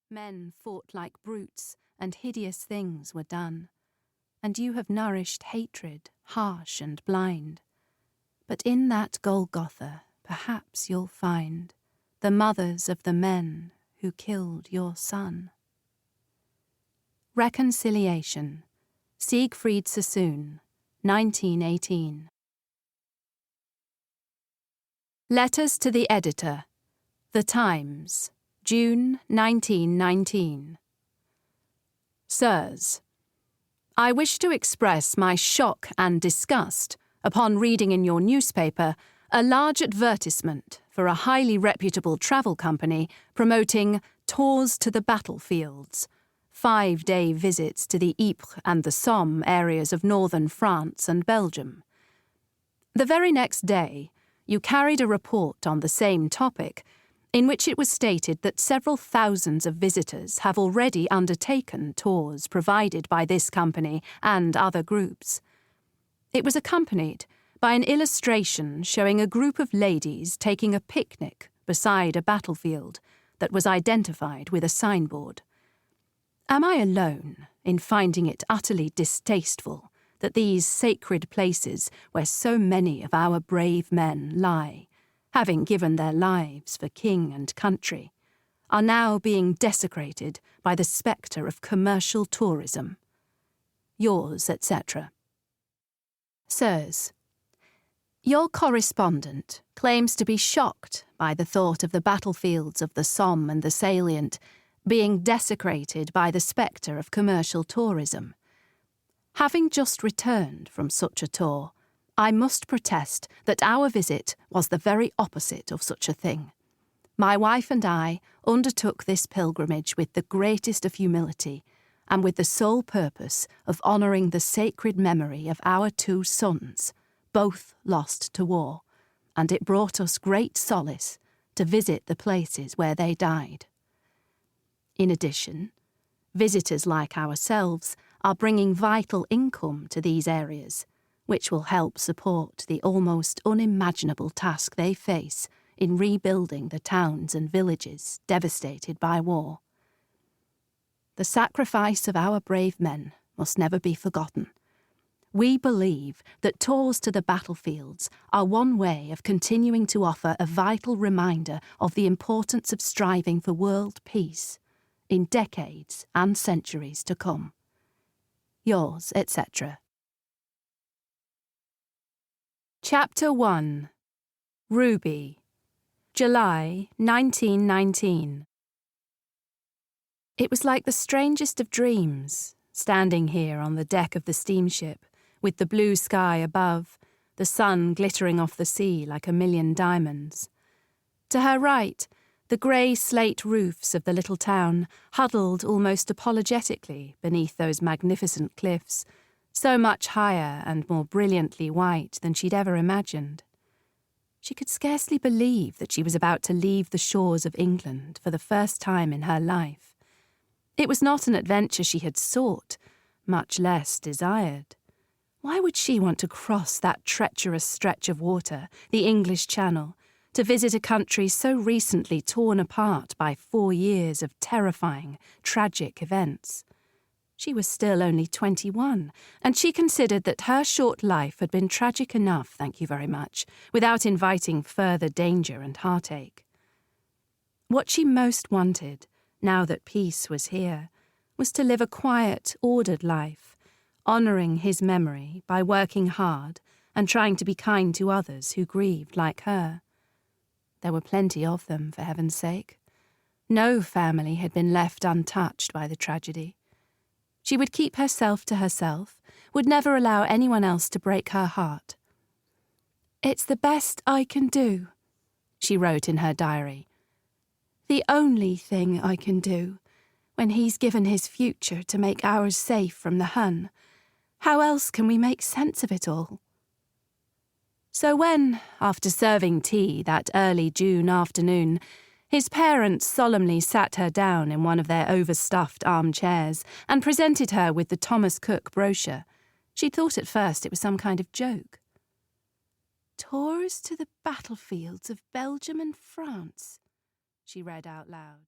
Men fought like brutes, and hideous things were done. And you have nourished hatred, harsh and blind. But in that Golgotha, perhaps you'll find the mothers of the men who killed your son. Reconciliation, Siegfried Sassoon, 1918. Letters to the Editor, The Times, June 1919. Sirs, I wish to express my shock and disgust upon reading in your newspaper a large advertisement for a highly reputable travel company promoting tours to the battlefields, 5-day visits to the Ypres and the Somme areas of northern France and Belgium. The very next day, you carried a report on the same topic, in which it was stated that several thousands of visitors have already undertaken tours provided by this company and other groups. It was accompanied by an illustration showing a group of ladies taking a picnic beside a battlefield that was identified with a signboard. Am I alone in finding it utterly distasteful that these sacred places where so many of our brave men lie, having given their lives for king and country, are now being desecrated by the spectre of commercial tourism? Yours, etc. Sirs, your correspondent claims to be shocked by the thought of the battlefields of the Somme and the Salient being desecrated by the spectre of commercial tourism. Having just returned from such a tour, I must protest that our visit was the very opposite of such a thing. My wife and I undertook this pilgrimage with the greatest of humility and with the sole purpose of honouring the sacred memory of our 2 sons, both lost to war, and it brought us great solace to visit the places where they died. In addition, visitors like ourselves are bringing vital income to these areas, which will help support the almost unimaginable task they face in rebuilding the towns and villages devastated by war. The sacrifice of our brave men must never be forgotten. We believe that tours to the battlefields are one way of continuing to offer a vital reminder of the importance of striving for world peace in decades and centuries to come. Yours, etc. Chapter 1. Ruby, July 1919. It was like the strangest of dreams, standing here on the deck of the steamship, with the blue sky above, the sun glittering off the sea like a million diamonds. To her right, the grey slate roofs of the little town huddled almost apologetically beneath those magnificent cliffs, so much higher and more brilliantly white than she'd ever imagined. She could scarcely believe that she was about to leave the shores of England for the first time in her life. It was not an adventure she had sought, much less desired. Why would she want to cross that treacherous stretch of water, the English Channel, to visit a country so recently torn apart by 4 years of terrifying, tragic events? She was still only 21, and she considered that her short life had been tragic enough, thank you very much, without inviting further danger and heartache. What she most wanted, now that peace was here, was to live a quiet, ordered life, honouring his memory by working hard and trying to be kind to others who grieved like her. There were plenty of them, for heaven's sake. No family had been left untouched by the tragedy. She would keep herself to herself, would never allow anyone else to break her heart. "It's the best I can do," she wrote in her diary. "The only thing I can do, when he's given his future to make ours safe from the Hun. How else can we make sense of it all?" So when, after serving tea that early June afternoon, his parents solemnly sat her down in one of their overstuffed armchairs and presented her with the Thomas Cook brochure, she thought at first it was some kind of joke. "Tours to the battlefields of Belgium and France," she read out loud.